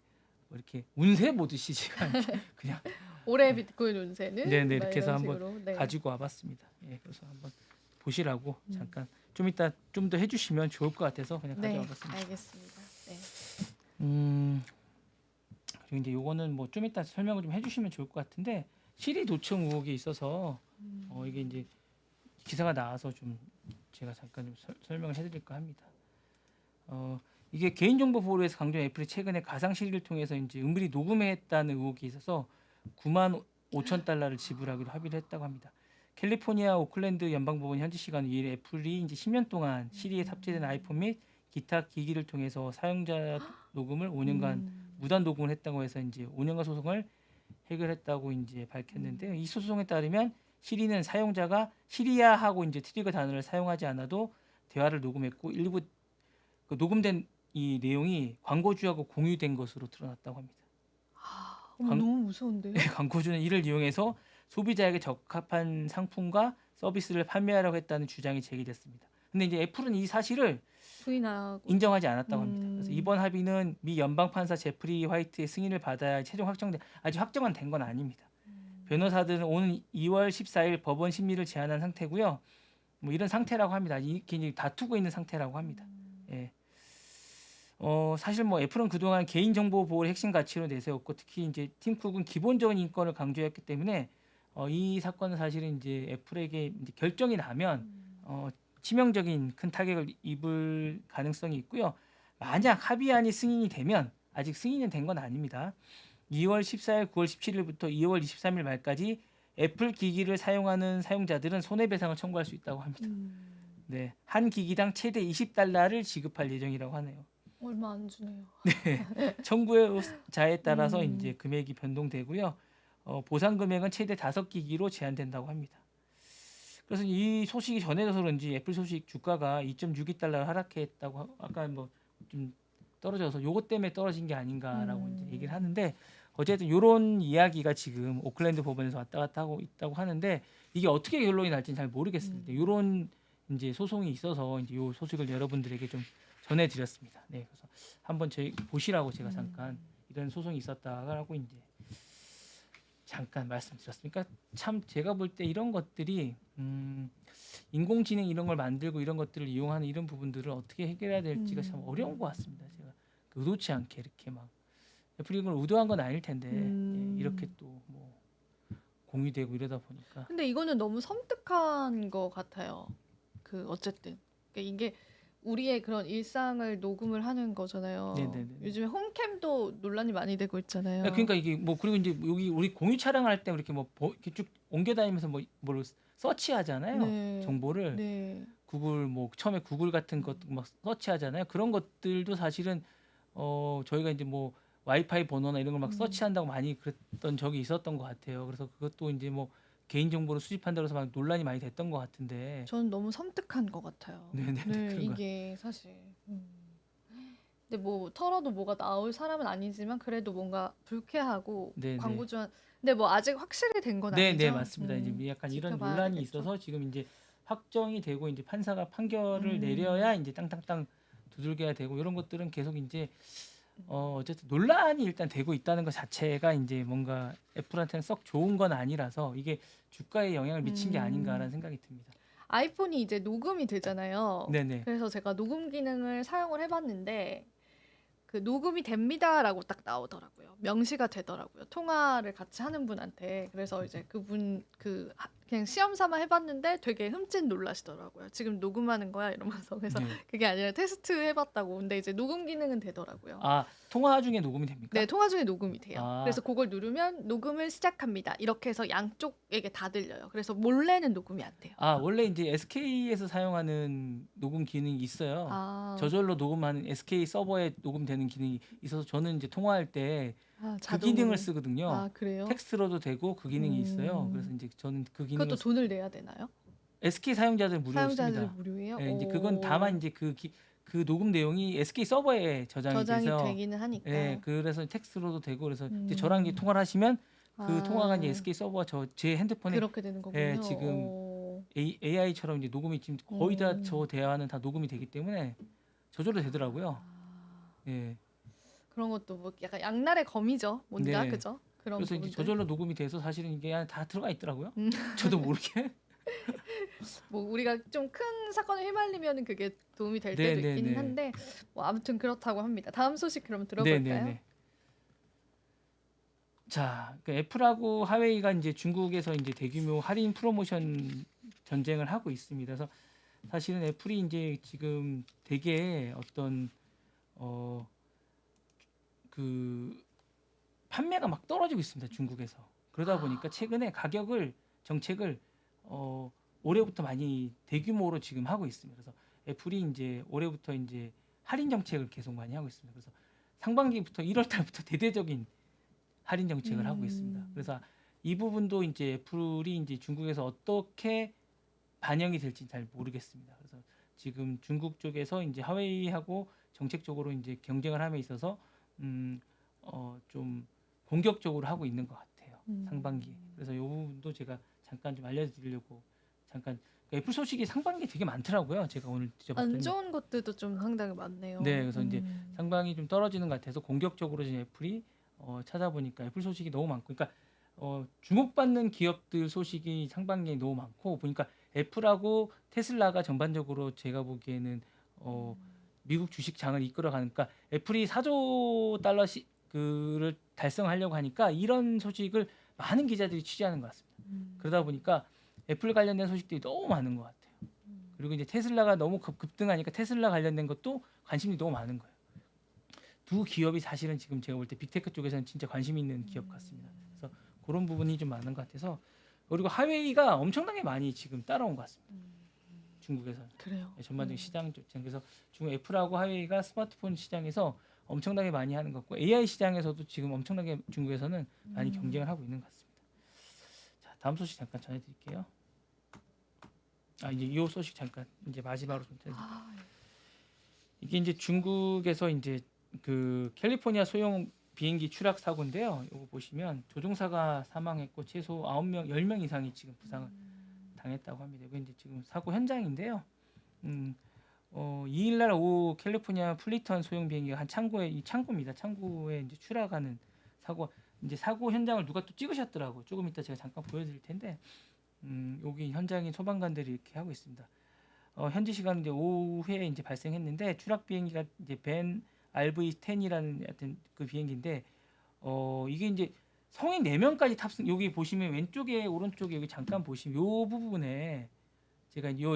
S2: 뭐 이렇게 운세 보듯이 제가 이렇게 그냥
S1: 올해
S2: 네,
S1: 비트코인
S2: 네,
S1: 운세는
S2: 네,
S1: 막
S2: 이렇게 해서
S1: 이런
S2: 한번
S1: 식으로. 네.
S2: 가지고 와봤습니다. 예, 그래서 한번 보시라고
S1: 음.
S2: 잠깐 좀 이따 좀 더 해주시면 좋을 것 같아서 그냥
S1: 네,
S2: 가져와봤습니다.
S1: 알겠습니다. 네.
S2: 음, 그리고 이제 요거는 뭐 좀 이따 설명을 좀 해주시면 좋을 것 같은데 시리 도청 의혹이 있어서 이게 이제 기사가 나와서 좀 제가 잠깐 좀 설명을 해드릴까 합니다. 어, 이게 개인정보 보호를 위해서 강조한 애플이 최근에 가상 시리를 통해서 이제 은밀히 녹음했다는 의혹이 있어서 9만 5천 달러를 지불하기로 합의를 했다고 합니다. 캘리포니아 오클랜드 연방법원 현지 시간 2일 애플이 이제 10년 동안 시리에 탑재된 아이폰 및 기타 기기를 통해서 사용자 녹음을 5년간
S1: 음,
S2: 무단 녹음을 했다고 해서 이제 5년간 소송을 해결했다고 이제 밝혔는데요. 이 소송에 따르면 시리는 사용자가 시리야 하고 이제 트리거 단어를 사용하지 않아도 대화를 녹음했고 일부 그 녹음된 이 내용이 광고주하고 공유된 것으로 드러났다고 합니다.
S1: 어머,
S2: 광,
S1: 너무 무서운데요?
S2: 광고주는 이를 이용해서 소비자에게 적합한 상품과 서비스를 판매하려고 했다는 주장이 제기됐습니다. 근데 이제 애플은 이 사실을
S1: 부인하고,
S2: 인정하지 않았다고 합니다. 그래서
S1: 음,
S2: 이번 합의는 미 연방 판사 제프리 화이트의 승인을 받아야 최종 확정돼 아직 확정은 된 건 아닙니다. 변호사들은 오는 2월 14일 법원 심리를 제한한 상태고요. 뭐 이런 상태라고 합니다. 이게 이제 다투고 있는 상태라고 합니다. 예. 사실 뭐 애플은 그동안 개인정보 보호를 핵심 가치로 내세웠고 특히 이제 팀 쿡은 기본적인 인권을 강조했기 때문에 이 사건은 사실은 이제 애플에게 이제 결정이 나면 치명적인 큰 타격을 입을 가능성이 있고요. 만약 합의안이 승인이 되면 아직 승인은 된 건 아닙니다. 2월 14일, 9월 17일부터 2월 23일 말까지 애플 기기를 사용하는 사용자들은 손해배상을 청구할 수 있다고 합니다. 네, 한 기기당 최대 $20를 지급할 예정이라고 하네요.
S1: 얼마 안 주네요.
S2: 청구자에 따라서
S1: 음.
S2: 이제 금액이 변동되고요. 보상 금액은 최대 5기기로 제한된다고 합니다. 그래서 이 소식이 전해져서 그런지 애플 소식 주가가 2.62달러 하락했다고 아까 뭐 좀 떨어져서 요것 때문에 떨어진 게 아닌가라고 이제 얘기를 하는데 어쨌든 요런 이야기가 지금 오클랜드 법원에서 왔다 갔다 하고 있다고 하는데 이게 어떻게 결론이 날지는 잘 모르겠습니다. 요런 이제 소송이 있어서 이제 요 소식을 여러분들에게 좀 전해드렸습니다. 네, 그래서 한번 저희 보시라고 제가 잠깐 이런 소송이 있었다라고 이제 잠깐 말씀드렸습니다. 그러니까 참 제가 볼 때 이런 것들이 인공지능 이런 걸 만들고 이런 것들을 이용하는 이런 부분들을 어떻게 해결해야 될지가 참 어려운 것 같습니다. 제가 의도치 않게 이렇게 막 애플이 이걸 의도한 건 아닐 텐데 예, 이렇게 또 뭐 공유되고 이러다 보니까
S1: 근데 이거는 너무 섬뜩한 것 같아요. 그 어쨌든 그러니까 이게 우리의 그런 일상을 녹음을 하는 거잖아요.
S2: 네네네.
S1: 요즘에 홈캠도 논란이 많이 되고 있잖아요.
S2: 그러니까 이게 뭐 그리고 이제 여기 우리 공유 촬영할 때 이렇게 뭐 이렇게 쭉 옮겨 다니면서 뭘 서치하잖아요.
S1: 네.
S2: 정보를
S1: 네.
S2: 구글 뭐 처음에 구글 같은 것 막 서치하잖아요. 그런 것들도 사실은 저희가 이제 뭐 와이파이 번호나 이런 걸 막 서치한다고 많이 그랬던 적이 있었던 것 같아요. 그래서 그것도 이제 뭐 개인 정보를 수집한다고 해서 막 논란이 많이 됐던 것 같은데.
S1: 저는 너무 섬뜩한 것 같아요.
S2: 네네
S1: 네,
S2: 그런 거.
S1: 이게 사실. 근데 뭐 털어도 뭐가 나올 사람은 아니지만 그래도 뭔가 불쾌하고
S2: 네네.
S1: 광고주한. 근데 뭐 아직 확실히 된 건 아니죠?
S2: 네 맞습니다. 이제 약간 이런
S1: 지켜봐야
S2: 논란이
S1: 되겠죠.
S2: 있어서 지금 이제 확정이 되고 이제 판사가 판결을 내려야 이제 땅땅땅 두들겨야 되고 이런 것들은 계속 이제 어쨌든 논란이 일단 되고 있다는 것 자체가 이제 뭔가 애플한테는 썩 좋은 건 아니라서 이게 주가에 영향을 미친 게 아닌가라는 생각이 듭니다.
S1: 아이폰이 이제 녹음이 되잖아요.
S2: 네네.
S1: 그래서 제가 녹음 기능을 사용을 해봤는데 그 녹음이 됩니다라고 딱 나오더라고요. 명시가 되더라고요. 통화를 같이 하는 분한테. 그래서 이제 그분 그냥 시험 삼아 해봤는데 되게 흠칫 놀라시더라고요. 지금 녹음하는 거야 이러면서. 그래서
S2: 네.
S1: 그게 아니라 테스트 해봤다고. 근데 이제 녹음 기능은 되더라고요.
S2: 아 통화 중에 녹음이 됩니까?
S1: 네, 통화 중에 녹음이 돼요.
S2: 아.
S1: 그래서 그걸 누르면 녹음을 시작합니다. 이렇게 해서 양쪽에게 다 들려요. 그래서 몰래는 녹음이 안 돼요.
S2: 아 원래 이제 SK에서 사용하는 녹음 기능이 있어요.
S1: 아,
S2: 저절로 녹음하는 SK 서버에 녹음되는 기능이 있어서 저는 이제 통화할 때 그
S1: 자동으로.
S2: 기능을 쓰거든요.
S1: 아, 그래요?
S2: 텍스트로도 되고 그 기능이 있어요. 그래서 이제 저는 그 기능을
S1: 그것도 돈을 내야 되나요?
S2: SK 사용자들 무료로
S1: 사용자들
S2: 씁니다.
S1: 무료예요?
S2: 예, 이제 그건 다만 이제 그 녹음 내용이 SK 서버에 저장이 돼서
S1: 되기는 하니까.
S2: 예, 그래서 텍스트로도 되고 그래서 이제 저랑 이제 통화를 하시면 그 통화가 이제 SK 서버 제 핸드폰에
S1: 그렇게 되는 거군요.
S2: 예, 지금 AI처럼 이제 녹음이 지금 거의 다 저 대화는 다 녹음이 되기 때문에 저절로 되더라고요. 예.
S1: 그런 것도 뭐 약간 양날의 검이죠. 뭔가
S2: 네.
S1: 그죠? 그런
S2: 그래서 이제
S1: 부분들.
S2: 저절로 녹음이 돼서 사실은 이게 다 들어가 있더라고요. 저도 모르게.
S1: 뭐 우리가 좀 큰 사건에 휘말리면 그게 도움이 될
S2: 네,
S1: 때도
S2: 네,
S1: 있기는
S2: 네.
S1: 한데 뭐 아무튼 그렇다고 합니다. 다음 소식 그럼 들어볼까요?
S2: 자, 그 애플하고 하웨이가 이제 중국에서 이제 대규모 할인 프로모션 전쟁을 하고 있습니다. 그래서 사실은 애플이 이제 지금 되게 어떤 그 판매가 막 떨어지고 있습니다. 중국에서. 그러다 보니까 최근에 정책을 올해부터 많이 대규모로 지금 하고 있습니다. 그래서 애플이 이제 올해부터 이제 할인 정책을 계속 많이 하고 있습니다. 그래서 상반기부터 1월 달부터 대대적인 할인 정책을 하고 있습니다. 그래서 이 부분도 이제 애플이 이제 중국에서 어떻게 반영이 될지 잘 모르겠습니다. 그래서 지금 중국 쪽에서 이제 하웨이하고 정책적으로 이제 경쟁을 함에 있어서 좀 공격적으로 하고 있는 것 같아요. 상반기. 그래서 이 부분도 제가 잠깐 좀 알려드리려고 잠깐 애플 소식이 상반기에 되게 많더라고요. 제가 오늘 뒤져봤더니.
S1: 안 좋은 것들도 좀 상당히 많네요.
S2: 네, 그래서 이제 상반기 좀 떨어지는 것 같아서 공격적으로 지금 애플이 찾아보니까 애플 소식이 너무 많고, 그러니까 주목받는 기업들 소식이 상반기에 너무 많고 보니까 애플하고 테슬라가 전반적으로 제가 보기에는 미국 주식장을 이끌어가니까 애플이 4조 달러를 달성하려고 하니까 이런 소식을 많은 기자들이 취재하는 것 같습니다. 그러다 보니까 애플 관련된 소식들이 너무 많은 것 같아요. 그리고 이제 테슬라가 너무 급등하니까 테슬라 관련된 것도 관심이 너무 많은 거예요. 두 기업이 사실은 지금 제가 볼 때 빅테크 쪽에서는 진짜 관심 있는 기업 같습니다. 그래서 그런 부분이 좀 많은 것 같아서 그리고 하웨이가 엄청나게 많이 지금 따라온 것 같습니다. 중국에서는
S1: 그래요.
S2: 전반적인 시장 쪽 그래서 중국 애플하고 하웨이가 스마트폰 시장에서 엄청나게 많이 하는 것 같고 AI 시장에서도 지금 엄청나게 중국에서는 많이 경쟁을 하고 있는 것 같습니다. 자, 다음 소식 잠깐 전해드릴게요. 이제 이 소식 잠깐 이제 마지막으로 좀 전해드릴게요. 이게 이제 중국에서 이제 그 캘리포니아 소형 비행기 추락 사고인데요. 이거 보시면 조종사가 사망했고 최소 9명, 10명 이상이 지금 부상을 당했다고 합니다. 이게 이제 지금 사고 현장인데요. 2일 날 오후 캘리포니아 플리턴 소형 비행기가 한 창고입니다. 창고에 이제 추락하는 이제 사고 현장을 누가 또 찍으셨더라고요. 조금 이따 제가 잠깐 보여드릴 텐데, 여기 현장에 소방관들이 이렇게 하고 있습니다. 현지 시간 이제 오후에 이제 발생했는데 추락 비행기가 이제 벤 RV-10이라는 하여튼 그 비행기인데 이게 이제 성인 4명까지 탑승. 여기 보시면 왼쪽에 오른쪽에 여기 잠깐 보시면 요 부분에 제가 요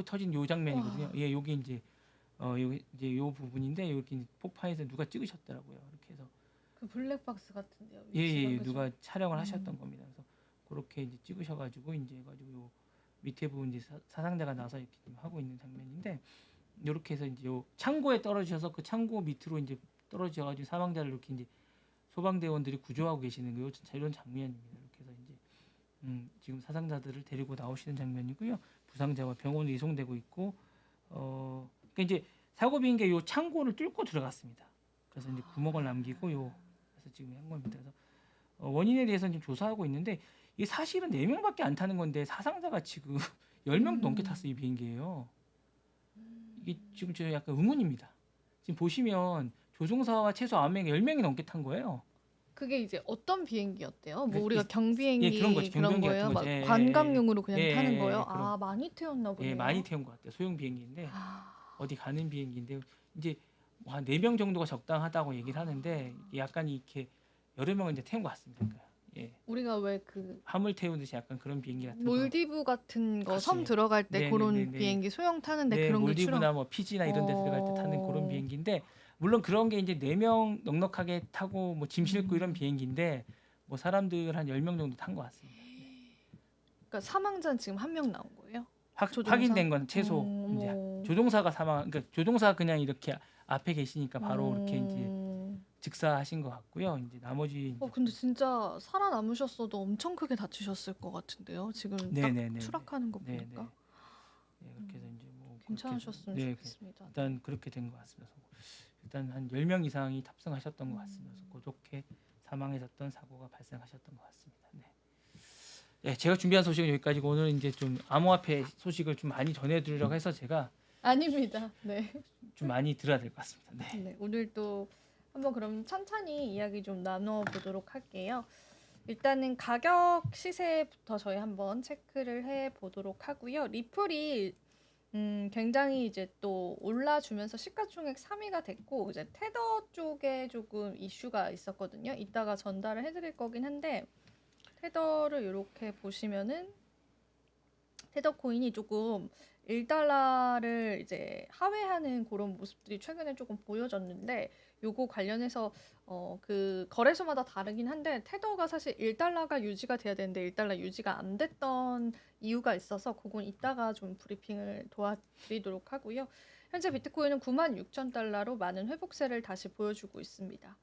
S2: 터진 요 장면이거든요. 예, 여기 이제 여기 이제 요 부분인데 여기 폭파해서 누가 찍으셨더라고요. 이렇게 해서
S1: 그 블랙박스 같은데요.
S2: 예, 누가 촬영을 하셨던 겁니다. 그래서 그렇게 이제 찍으셔가지고 이제 해가지고 요 밑에 부분 이제 사상자가 나서 이렇게 좀 하고 있는 장면인데 이렇게 해서 이제 요 창고에 떨어지셔서 그 창고 밑으로 이제 떨어져가지고 사망자를 이렇게 이제 소방대원들이 구조하고 계시는 이런 장면입니다. 이렇게 해서 이제 지금 사상자들을 데리고 나오시는 장면이고요. 부상자와 병원에 이송되고 있고 그러니까 이제 사고 비행기 요 창고를 뚫고 들어갔습니다. 그래서 이제 구멍을 남기고 그래서 지금 한 겁니다. 그래서 원인에 대해서는 지금 조사하고 있는데 이게 사실은 4명밖에 안 타는 건데 사상자가 지금 10명 넘게 탔어요. 이 비행기예요. 이게 지금 저 약간 의문입니다. 지금 보시면 조종사와 최소 9명이 10명이 넘게 탄 거예요.
S1: 그게 이제 어떤 비행기였대요? 뭐
S2: 그러니까
S1: 우리가 경비행기
S2: 그런 거죠.
S1: 그런
S2: 경비행기
S1: 거예요?
S2: 같은
S1: 막
S2: 거죠. 예,
S1: 관광용으로 그냥
S2: 예,
S1: 타는
S2: 예,
S1: 거예요?
S2: 그런
S1: 많이 태웠나 보네요.
S2: 예, 많이 태운 것 같아요. 소형 비행기인데
S1: 아,
S2: 어디 가는 비행기인데 이제 한 4명 정도가 적당하다고 얘기를 하는데 이게 약간 이렇게 여러 명을 이제 태운 것 같습니다. 그러니까 예,
S1: 우리가 왜 그
S2: 화물 태우듯이 약간 그런 비행기 같은 거.
S1: 몰디브 같은 거 섬
S2: 그치.
S1: 들어갈 때
S2: 네,
S1: 그런
S2: 네, 네, 네.
S1: 비행기 소형 타는데
S2: 네,
S1: 그런 게
S2: 몰디브나 뭐 피지나 이런 데 들어갈 때 타는 그런
S1: 어.
S2: 비행기인데 물론 그런 게 이제 4명 넉넉하게 타고 뭐 짐 싣고 이런
S1: 음.
S2: 비행기인데 뭐 사람들 한 10명 정도 탄 것 같습니다.
S1: 그러니까 사망자는 지금 1명 나온 거예요? 조종사?
S2: 확인된 건 최소 이제
S1: 어머.
S2: 조종사가 그러니까 조종사가 그냥 이렇게 앞에 계시니까 바로 이렇게 이제
S1: 음.
S2: 즉사하신 것 같고요. 이제 나머지
S1: 근데 진짜 살아남으셨어도 엄청 크게 다치셨을 것 같은데요. 지금 딱
S2: 네네네.
S1: 추락하는 거
S2: 네,
S1: 보니까.
S2: 네, 그렇게 해서 이제 뭐
S1: 괜찮으셨으면
S2: 그렇게,
S1: 좋겠습니다.
S2: 일단 그렇게 된 것 같습니다. 일단 한 10명 이상이 탑승하셨던 것 같습니다. 그래서 고좋게 사망하셨던 사고가 발생하셨던 것 같습니다. 네. 네, 제가 준비한 소식은 여기까지고 오늘 이제 좀 암호화폐 소식을 좀 많이 전해드리려고 해서 제가
S1: 아닙니다. 네.
S2: 좀 많이 들어야 될 것 같습니다. 네.
S1: 네, 오늘도 한번 그럼 천천히 이야기 좀 나눠보도록 할게요. 일단은 가격 시세부터 저희 한번 체크를 해보도록 하고요. 리플이 굉장히 이제 또 올라주면서 시가총액 3위가 됐고 이제 테더 쪽에 조금 이슈가 있었거든요. 이따가 전달을 해드릴 거긴 한데 테더를 이렇게 보시면은 테더 코인이 조금 1달러를 이제 하회하는 그런 모습들이 최근에 조금 보여졌는데 요거 관련해서 그 거래소마다 다르긴 한데 테더가 사실 1달러가 유지가 돼야 되는데 1달러 유지가 안 됐던 이유가 있어서 그건 이따가 좀 브리핑을 도와드리도록 하고요. 현재 비트코인은 96,000달러로 많은 회복세를 다시 보여주고 있습니다.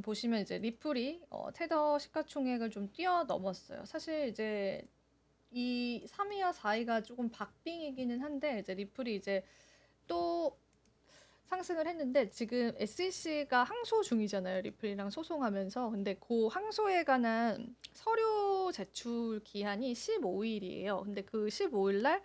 S1: 보시면 이제 리플이 테더 시가총액을 좀 뛰어넘었어요. 사실 이제 이 3위와 4위가 조금 박빙이기는 한데 이제 리플이 이제 또 상승을 했는데 지금 SEC가 항소 중이잖아요. 리플이랑 소송하면서. 근데 그 항소에 관한 서류 제출 기한이 15일이에요. 근데 그 15일 날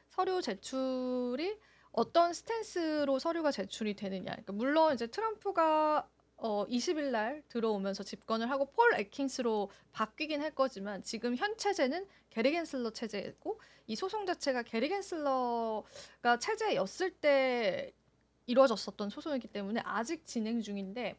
S1: 서류 제출이 어떤 스탠스로 서류가 제출이 되느냐. 그러니까 물론 이제 트럼프가 20일 날 들어오면서 집권을 하고 폴 애킨스로 바뀌긴 할 거지만 지금 현 체제는 게리 겐슬러 체제고 이 소송 자체가 게리 겐슬러가 체제였을 때 이루어졌었던 소송이기 때문에 아직 진행 중인데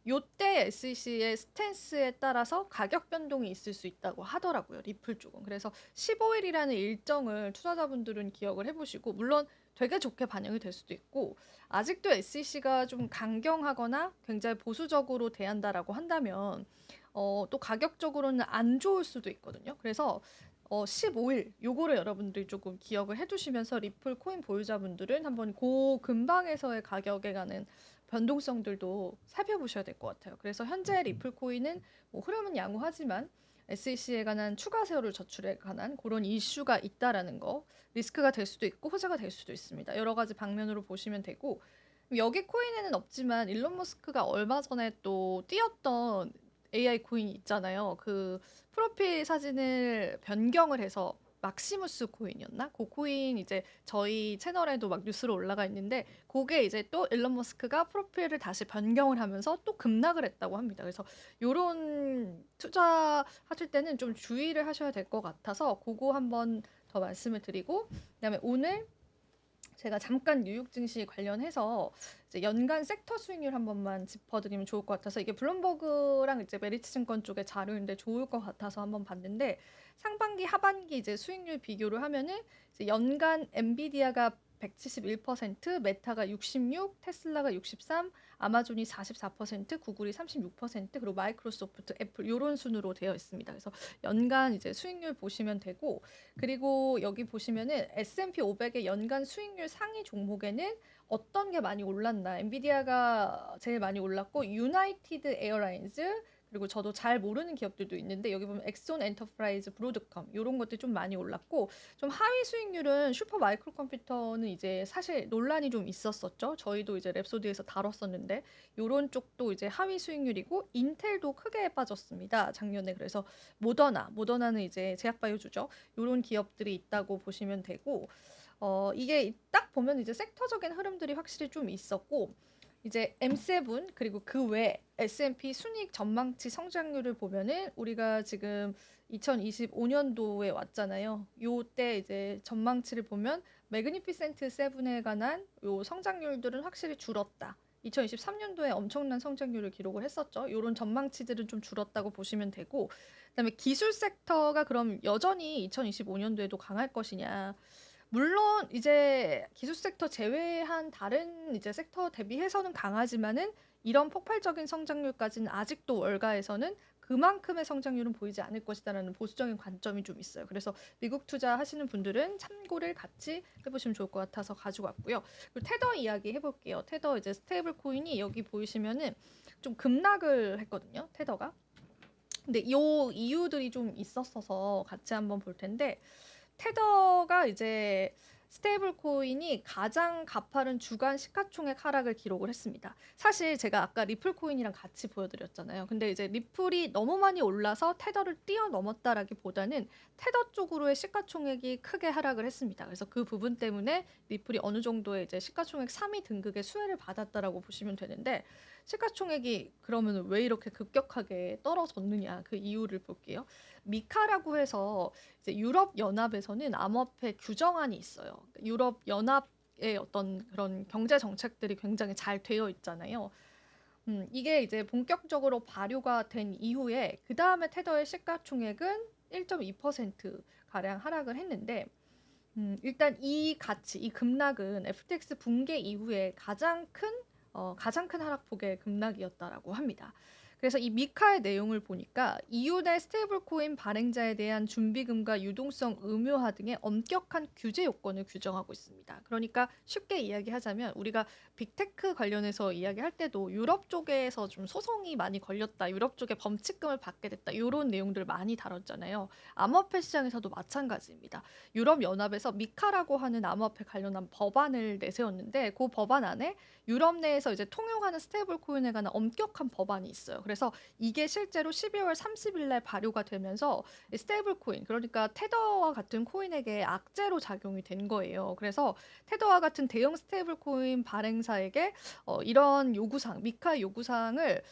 S1: 요때 SEC의 스탠스에 따라서 가격 변동이 있을 수 있다고 하더라고요. 리플 쪽은. 그래서 15일이라는 일정을 투자자분들은 기억을 해보시고 물론 되게 좋게 반영이 될 수도 있고 아직도 SEC가 좀 강경하거나 굉장히 보수적으로 대한다라고 한다면 또 가격적으로는 안 좋을 수도 있거든요. 그래서 15일 요거를 여러분들이 조금 기억을 해두시면서 리플 코인 보유자분들은 한번 그 근방에서의 가격에 가는 변동성들도 살펴보셔야 될 것 같아요. 그래서 현재 리플 코인은 뭐 흐름은 양호하지만 SEC에 관한 추가 세월호 저출에 관한 그런 이슈가 있다라는 거 리스크가 될 수도 있고 호재가 될 수도 있습니다. 여러 가지 방면으로 보시면 되고 여기 코인에는 없지만 일론 머스크가 얼마 전에 또 띄었던 AI 코인이 있잖아요. 그 프로필 사진을 변경을 해서 막시무스 코인이었나? 그 코인 이제 저희 채널에도 막 뉴스로 올라가 있는데 그게 이제 또 일론 머스크가 프로필을 다시 변경을 하면서 또 급락을 했다고 합니다. 그래서 요런 투자하실 때는 좀 주의를 하셔야 될 것 같아서 그거 한번 더 말씀을 드리고 그다음에 오늘 제가 잠깐 뉴욕 증시 관련해서 이제 연간 섹터 수익률 한 번만 짚어드리면 좋을 것 같아서 이게 블룸버그랑 이제 메리츠 증권 쪽의 자료인데 좋을 것 같아서 한번 봤는데 상반기 하반기 이제 수익률 비교를 하면은 이제 연간 엔비디아가 171%, 메타가 66, 테슬라가 63, 아마존이 44%, 구글이 36%, 그리고 마이크로소프트, 애플 요런 순으로 되어 있습니다. 그래서 연간 이제 수익률 보시면 되고 그리고 여기 보시면은 S&P 500의 연간 수익률 상위 종목에는 어떤 게 많이 올랐나? 엔비디아가 제일 많이 올랐고 유나이티드 에어라인즈 그리고 저도 잘 모르는 기업들도 있는데 여기 보면 엑손 엔터프라이즈, 브로드컴 이런 것들이 좀 많이 올랐고 좀 하위 수익률은 슈퍼 마이크로 컴퓨터는 이제 사실 논란이 좀 있었었죠. 저희도 이제 랩소디에서 다뤘었는데 요런 쪽도 이제 하위 수익률이고 인텔도 크게 빠졌습니다. 작년에 그래서 모더나는 이제 제약바이오주죠. 요런 기업들이 있다고 보시면 되고 이게 딱 보면 이제 섹터적인 흐름들이 확실히 좀 있었고 이제 M7 그리고 그 외 S&P 순이익 전망치 성장률을 보면은 우리가 지금 2025년도에 왔잖아요. 요때 이제 전망치를 보면 매그니피센트 세븐에 관한 요 성장률들은 확실히 줄었다. 2023년도에 엄청난 성장률을 기록을 했었죠. 요런 전망치들은 좀 줄었다고 보시면 되고 그다음에 기술 섹터가 그럼 여전히 2025년도에도 강할 것이냐? 물론 이제 기술 섹터 제외한 다른 이제 섹터 대비해서는 강하지만은 이런 폭발적인 성장률까지는 아직도 월가에서는 그만큼의 성장률은 보이지 않을 것이다라는 보수적인 관점이 좀 있어요. 그래서 미국 투자하시는 분들은 참고를 같이 해보시면 좋을 것 같아서 가지고 왔고요. 그리고 테더 이야기 해볼게요. 테더 이제 스테이블 코인이 여기 보이시면은 좀 급락을 했거든요. 테더가. 근데 요 이유들이 좀 있었어서 같이 한번 볼 텐데 테더가 이제 스테이블 코인이 가장 가파른 주간 시가총액 하락을 기록을 했습니다. 사실 제가 아까 리플 코인이랑 같이 보여드렸잖아요. 근데 이제 리플이 너무 많이 올라서 테더를 뛰어넘었다라기보다는 테더 쪽으로의 시가총액이 크게 하락을 했습니다. 그래서 그 부분 때문에 리플이 어느 정도의 이제 시가총액 3위 등극의 수혜를 받았다라고 보시면 되는데 시가총액이 그러면 왜 이렇게 급격하게 떨어졌느냐 그 이유를 볼게요. 미카라고 해서 이제 유럽 연합에서는 암호화폐 규정안이 있어요. 유럽 연합의 어떤 그런 경제 정책들이 굉장히 잘 되어 있잖아요. 이게 이제 본격적으로 발효가 된 이후에 그 다음에 테더의 시가총액은 1.2% 가량 하락을 했는데 일단 이 가치, 이 급락은 FTX 붕괴 이후에 가장 큰 하락폭의 급락이었다라고 합니다. 그래서 이 미카의 내용을 보니까 EU 내 스테이블 코인 발행자에 대한 준비금과 유동성 의무화 등의 엄격한 규제 요건을 규정하고 있습니다. 그러니까 쉽게 이야기하자면 우리가 빅테크 관련해서 이야기할 때도 유럽 쪽에서 좀 소송이 많이 걸렸다. 유럽 쪽에 범칙금을 받게 됐다. 이런 내용들 많이 다뤘잖아요. 암호화폐 시장에서도 마찬가지입니다. 유럽 연합에서 미카라고 하는 암호화폐 관련한 법안을 내세웠는데 그 법안 안에 유럽 내에서 이제 통용하는 스테이블 코인에 관한 엄격한 법안이 있어요. 그래서 이게 실제로 12월 30일 날 발효가 되면서 스테이블 코인, 그러니까 테더와 같은 코인에게 악재로 작용이 된 거예요. 그래서 테더와 같은 대형 스테이블 코인 발행사에게 이런 요구사항, 미카 요구사항을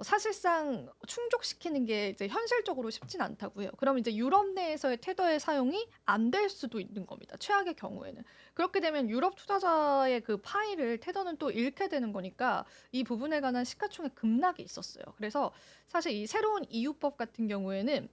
S1: 사실상 충족시키는 게 이제 현실적으로 쉽진 않다고 해요. 그럼 이제 유럽 내에서의 테더의 사용이 안 될 수도 있는 겁니다. 최악의 경우에는. 그렇게 되면 유럽 투자자의 그 파일을 테더는 또 잃게 되는 거니까 이 부분에 관한 시가총액 급락이 있었어요. 그래서 사실 이 새로운 EU법 같은 경우에는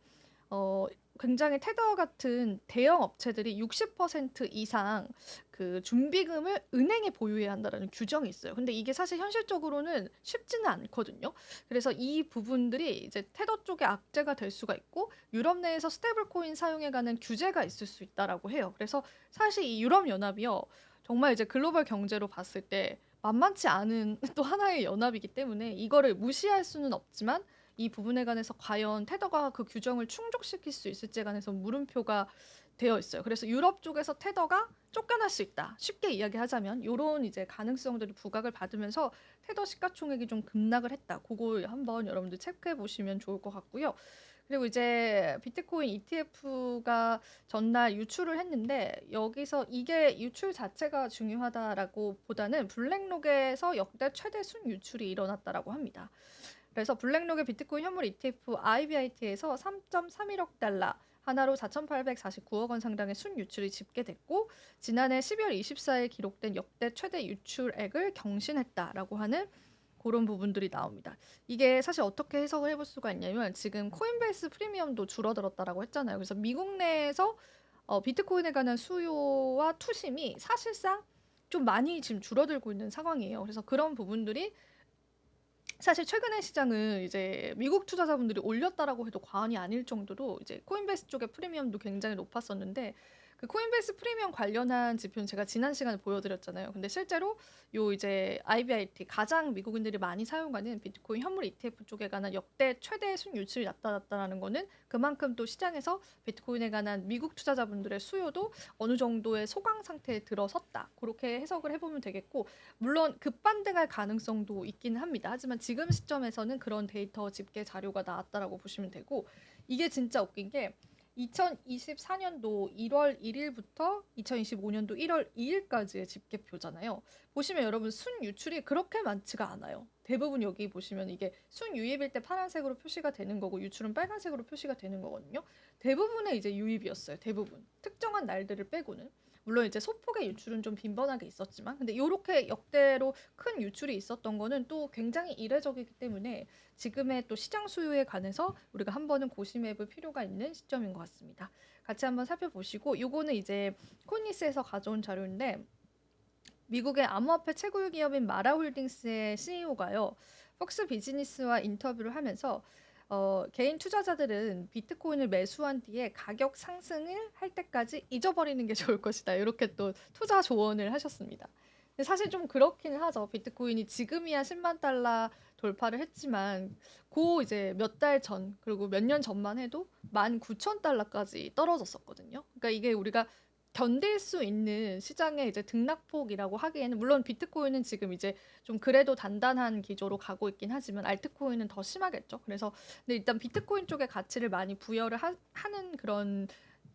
S1: 어 굉장히 테더 같은 대형 업체들이 60% 이상 그 준비금을 은행에 보유해야 한다라는 규정이 있어요. 근데 이게 사실 현실적으로는 쉽지는 않거든요. 그래서 이 부분들이 이제 테더 쪽에 악재가 될 수가 있고 유럽 내에서 스테이블 코인 사용에 관한 규제가 있을 수 있다라고 해요. 그래서 사실 이 유럽 연합이요. 정말 이제 글로벌 경제로 봤을 때 만만치 않은 또 하나의 연합이기 때문에 이거를 무시할 수는 없지만 이 부분에 관해서 과연 테더가 그 규정을 충족시킬 수 있을지에 관해서 물음표가 되어 있어요. 그래서 유럽 쪽에서 테더가 쫓겨날 수 있다. 쉽게 이야기하자면 요런 이제 가능성들이 부각을 받으면서 테더 시가총액이 좀 급락을 했다. 그거 한번 여러분들 체크해 보시면 좋을 것 같고요. 그리고 이제 비트코인 ETF가 전날 유출을 했는데 여기서 이게 유출 자체가 중요하다라고 보다는 블랙록에서 역대 최대 순 유출이 일어났다라고 합니다. 그래서 블랙록의 비트코인 현물 ETF IBIT에서 3.31억 달러 하나로 4,849억 원 상당의 순유출이 집계됐고 지난해 12월 24일 기록된 역대 최대 유출액을 경신했다라고 하는 그런 부분들이 나옵니다. 이게 사실 어떻게 해석을 해볼 수가 있냐면 지금 코인베이스 프리미엄도 줄어들었다라고 했잖아요. 그래서 미국 내에서 비트코인에 관한 수요와 투심이 사실상 좀 많이 지금 줄어들고 있는 상황이에요. 그래서 그런 부분들이 사실 최근에 시장은 이제 미국 투자자분들이 올렸다라고 해도 과언이 아닐 정도로 이제 코인베이스 쪽의 프리미엄도 굉장히 높았었는데 그 코인베이스 프리미엄 관련한 지표는 제가 지난 시간에 보여드렸잖아요. 근데 실제로 요 이제 IBIT 가장 미국인들이 많이 사용하는 비트코인 현물 ETF 쪽에 관한 역대 최대 순유출이 나타났다는 거는 그만큼 또 시장에서 비트코인에 관한 미국 투자자분들의 수요도 어느 정도의 소강 상태에 들어섰다. 그렇게 해석을 해보면 되겠고 물론 급반등할 가능성도 있기는 합니다. 하지만 지금 시점에서는 그런 데이터 집계 자료가 나왔다라고 보시면 되고 이게 진짜 웃긴 게 2024년도 1월 1일부터 2025년도 1월 2일까지의 집계표잖아요. 보시면 여러분 순유출이 그렇게 많지가 않아요. 대부분 여기 보시면 이게 순유입일 때 파란색으로 표시가 되는 거고 유출은 빨간색으로 표시가 되는 거거든요. 대부분의 이제 유입이었어요. 대부분. 특정한 날들을 빼고는. 물론 이제 소폭의 유출은 좀 빈번하게 있었지만 근데 이렇게 역대로 큰 유출이 있었던 거는 또 굉장히 이례적이기 때문에 지금의 또 시장 수요에 관해서 우리가 한 번은 고심해 볼 필요가 있는 시점인 것 같습니다. 같이 한번 살펴보시고 요거는 이제 코니스에서 가져온 자료인데 미국의 암호화폐 채굴 기업인 마라홀딩스의 CEO가요. 폭스 비즈니스와 인터뷰를 하면서 개인 투자자들은 비트코인을 매수한 뒤에 가격 상승을 할 때까지 잊어버리는 게 좋을 것이다. 이렇게 또 투자 조언을 하셨습니다. 근데 사실 좀 그렇기는 하죠. 비트코인이 지금이야 10만 달러 돌파를 했지만 고 이제 몇 달 전 그리고 몇 년 전만 해도 19,000달러까지 떨어졌었거든요. 그러니까 이게 우리가 견딜 수 있는 시장의 이제 등락폭이라고 하기에는 물론 비트코인은 지금 이제 좀 그래도 단단한 기조로 가고 있긴 하지만 알트코인은 더 심하겠죠. 그래서 근데 일단 비트코인 쪽에 가치를 많이 부여를 하는 그런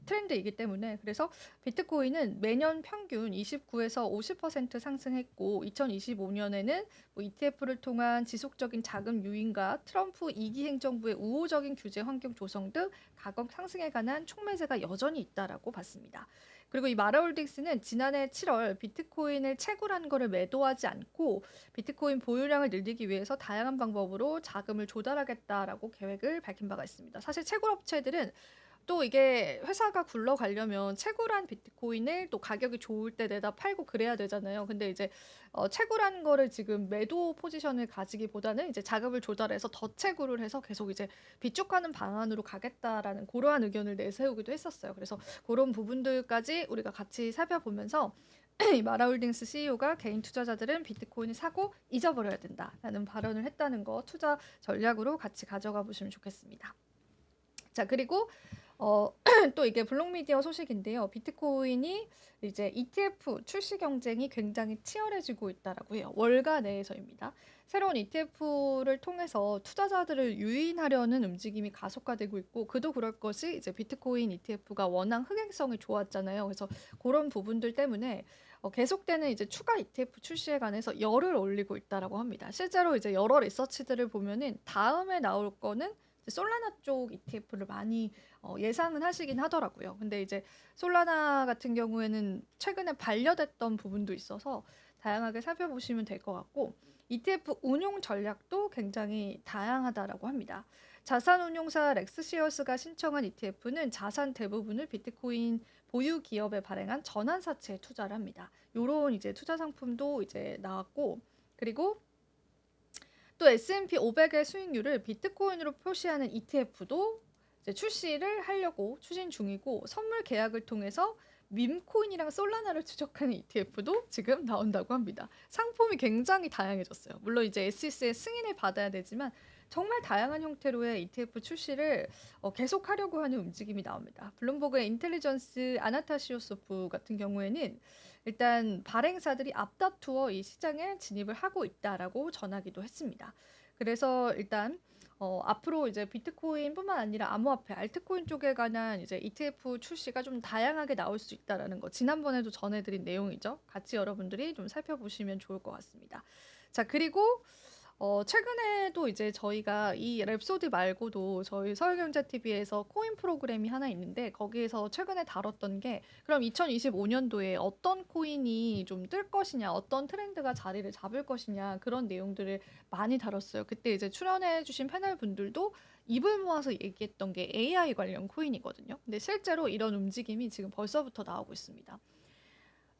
S1: 트렌드이기 때문에 그래서 비트코인은 매년 평균 29에서 50% 상승했고 2025년에는 뭐 ETF를 통한 지속적인 자금 유인과 트럼프 2기 행정부의 우호적인 규제 환경 조성 등 가격 상승에 관한 촉매제가 여전히 있다라고 봤습니다. 그리고 이 마라홀딩스는 지난해 7월 비트코인을 채굴한 거를 매도하지 않고 비트코인 보유량을 늘리기 위해서 다양한 방법으로 자금을 조달하겠다라고 계획을 밝힌 바가 있습니다. 사실 채굴 업체들은 또 이게 회사가 굴러가려면 채굴한 비트코인을 또 가격이 좋을 때 내다 팔고 그래야 되잖아요. 근데 이제 채굴한 거를 지금 매도 포지션을 가지기보다는 이제 자금을 조달해서 더 채굴을 해서 계속 이제 비축하는 방안으로 가겠다라는 그러한 의견을 내세우기도 했었어요. 그래서 그런 부분들까지 우리가 같이 살펴보면서 이 마라홀딩스 CEO가 개인 투자자들은 비트코인을 사고 잊어버려야 된다라는 발언을 했다는 거 투자 전략으로 같이 가져가 보시면 좋겠습니다. 자, 그리고 어, 또 이게 블록미디어 소식인데요. 비트코인이 이제 ETF 출시 경쟁이 굉장히 치열해지고 있다라고 해요. 월가 내에서입니다. 새로운 ETF를 통해서 투자자들을 유인하려는 움직임이 가속화되고 있고, 그도 그럴 것이 이제 비트코인 ETF가 워낙 흥행성이 좋았잖아요. 그래서 그런 부분들 때문에 계속되는 이제 추가 ETF 출시에 관해서 열을 올리고 있다라고 합니다. 실제로 이제 여러 리서치들을 보면은 다음에 나올 거는 이제 솔라나 쪽 ETF를 많이 예상은 하시긴 하더라고요. 근데 이제 솔라나 같은 경우에는 최근에 반려됐던 부분도 있어서 다양하게 살펴보시면 될 것 같고, ETF 운용 전략도 굉장히 다양하다라고 합니다. 자산운용사 렉스시어스가 신청한 ETF는 자산 대부분을 비트코인 보유 기업에 발행한 전환사채에 투자를 합니다. 요런 이제 투자 상품도 이제 나왔고, 그리고 또 S&P 500의 수익률을 비트코인으로 표시하는 ETF도 이제 출시를 하려고 추진 중이고, 선물 계약을 통해서 밈코인이랑 솔라나를 추적하는 ETF도 지금 나온다고 합니다. 상품이 굉장히 다양해졌어요. 물론 이제 SEC의 승인을 받아야 되지만 정말 다양한 형태로의 ETF 출시를 계속하려고 하는 움직임이 나옵니다. 블룸버그의 인텔리전스 아나타시오소프 같은 경우에는 일단 발행사들이 앞다투어 이 시장에 진입을 하고 있다라고 전하기도 했습니다. 그래서 일단 앞으로 이제 비트코인뿐만 아니라 암호화폐, 알트코인 쪽에 관한 이제 ETF 출시가 좀 다양하게 나올 수 있다라는 거 지난번에도 전해드린 내용이죠. 같이 여러분들이 좀 살펴보시면 좋을 것 같습니다. 자, 그리고 최근에도 이제 저희가 이 랩소디 말고도 저희 서울경제TV에서 코인 프로그램이 하나 있는데, 거기에서 최근에 다뤘던 게 그럼 2025년도에 어떤 코인이 좀 뜰 것이냐, 어떤 트렌드가 자리를 잡을 것이냐, 그런 내용들을 많이 다뤘어요. 그때 이제 출연해주신 패널 분들도 입을 모아서 얘기했던 게 AI 관련 코인이거든요. 근데 실제로 이런 움직임이 지금 벌써부터 나오고 있습니다.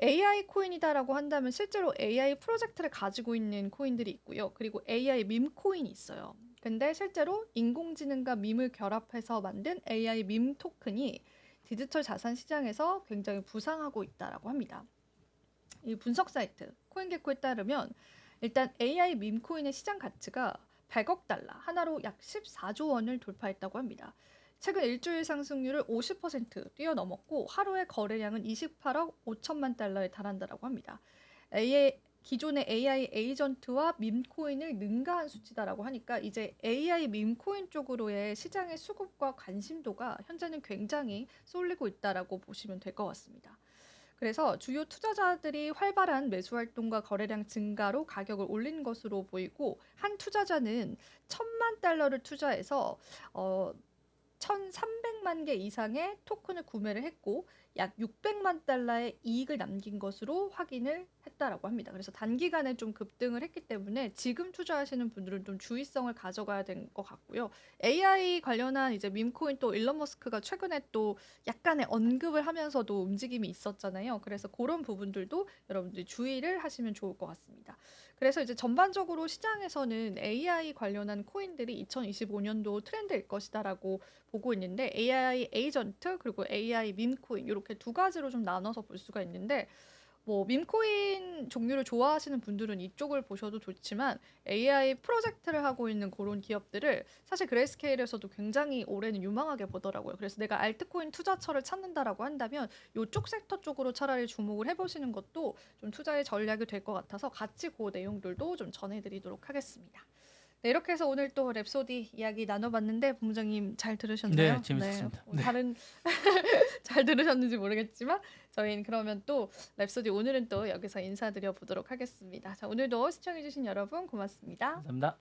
S1: AI 코인이다라고 한다면 실제로 AI 프로젝트를 가지고 있는 코인들이 있고요. 그리고 AI 밈 코인이 있어요. 근데 실제로 인공지능과 밈을 결합해서 만든 AI 밈 토큰이 디지털 자산 시장에서 굉장히 부상하고 있다라고 합니다. 이 분석 사이트 코인게코에 따르면 일단 AI 밈 코인의 시장 가치가 100억 달러, 하나로 약 14조 원을 돌파했다고 합니다. 최근 일주일 상승률을 50% 뛰어넘었고 하루의 거래량은 28억 5천만 달러에 달한다라고 합니다. 기존의 AI 에이전트와 밈코인을 능가한 수치다라고 하니까 이제 AI 밈코인 쪽으로의 시장의 수급과 관심도가 현재는 굉장히 쏠리고 있다라고 보시면 될 것 같습니다. 그래서 주요 투자자들이 활발한 매수 활동과 거래량 증가로 가격을 올린 것으로 보이고, 한 투자자는 1,000만 달러를 투자해서 1,300만 개 이상의 토큰을 구매를 했고 약 600만 달러의 이익을 남긴 것으로 확인을 했다라고 합니다. 그래서 단기간에 좀 급등을 했기 때문에 지금 투자하시는 분들은 좀 주의성을 가져가야 될 것 같고요. AI 관련한 이제 밈코인 또 일론 머스크가 최근에 또 약간의 언급을 하면서도 움직임이 있었잖아요. 그래서 그런 부분들도 여러분들이 주의를 하시면 좋을 것 같습니다. 그래서 이제 전반적으로 시장에서는 AI 관련한 코인들이 2025년도 트렌드일 것이다라고 보고 있는데, AI 에이전트 그리고 AI 밈코인 이렇게 두 가지로 좀 나눠서 볼 수가 있는데, 뭐 밈코인 종류를 좋아하시는 분들은 이쪽을 보셔도 좋지만 AI 프로젝트를 하고 있는 그런 기업들을 사실 그레이스케일에서도 굉장히 올해는 유망하게 보더라고요. 그래서 내가 알트코인 투자처를 찾는다라고 한다면 이쪽 섹터 쪽으로 차라리 주목을 해보시는 것도 좀 투자의 전략이 될 것 같아서 같이 그 내용들도 좀 전해드리도록 하겠습니다. 네, 이렇게 해서 오늘 또 랩소디 이야기 나눠봤는데 본부장님 잘 들으셨나요?
S2: 네, 재밌었습니다.
S1: 뭐
S2: 네.
S1: 다른 잘 들으셨는지 모르겠지만 저희는 그러면 또 랩소디 오늘은 또 여기서 인사드려 보도록 하겠습니다. 자, 오늘도 시청해주신 여러분 고맙습니다.
S2: 감사합니다.